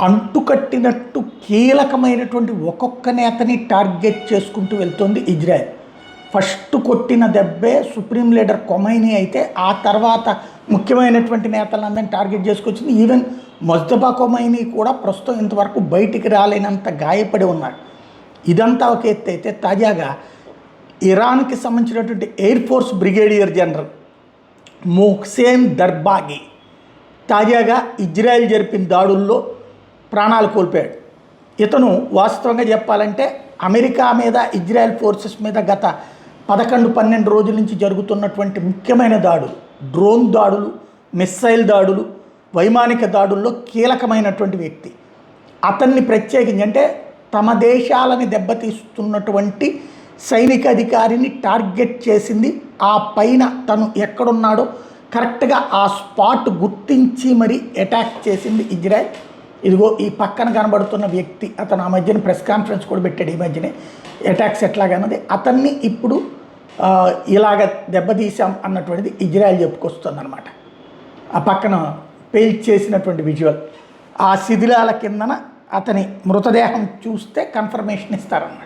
అంటుకట్టినట్టు కీలకమైనటువంటి ఒక్కొక్క నేతని టార్గెట్ చేసుకుంటూ వెళ్తోంది ఇజ్రాయెల్. ఫస్ట్ కొట్టిన దెబ్బే సుప్రీం లీడర్ కొమైనీ అయితే ఆ తర్వాత ముఖ్యమైనటువంటి నేతలందరినీ టార్గెట్ చేసుకొచ్చింది. ఈవెన్ మొజ్తబా కొమైనీ కూడా ప్రస్తుతం ఇంతవరకు బయటికి రాలేనంత గాయపడి ఉన్నాడు. ఇదంతా ఒక ఎత్తు అయితే, తాజాగా ఇరాన్కి సంబంధించినటువంటి air force brigadier general Mohsen Darbaghi తాజాగా ఇజ్రాయెల్ జరిపిన దాడుల్లో ప్రాణాలు కోల్పోయాడు. ఇతను వాస్తవంగా చెప్పాలంటే అమెరికా మీద ఇజ్రాయెల్ ఫోర్సెస్ మీద గత 11-12 రోజుల నుంచి జరుగుతున్నటువంటి ముఖ్యమైన దాడులు, డ్రోన్ దాడులు, మిస్సైల్ దాడులు, వైమానిక దాడుల్లో కీలకమైనటువంటి వ్యక్తి. అతన్ని ప్రత్యేకించి అంటే తమ దేశాలని దెబ్బతీస్తున్నటువంటి సైనిక అధికారిని టార్గెట్ చేసింది. ఆ పైన తను ఎక్కడున్నాడో కరెక్ట్గా ఆ స్పాట్ గుర్తించి మరి అటాక్ చేసింది ఇజ్రాయెల్. ఇదిగో ఈ పక్కన కనబడుతున్న వ్యక్తి, అతను ఆ మధ్యన ప్రెస్ కాన్ఫరెన్స్ కూడా పెట్టాడు. ఈ మధ్యనే అటాక్స్ ఎట్లాగన్నది అతన్ని ఇప్పుడు ఇలాగ దెబ్బతీసాం అన్నటువంటిది ఇజ్రాయెల్ చెప్పుకొస్తుంది అనమాట. ఆ పక్కన పేల్చి చేసినటువంటి విజువల్, ఆ శిథిలాల కిందన అతని మృతదేహం చూస్తే కన్ఫర్మేషన్ ఇస్తారన్నమాట.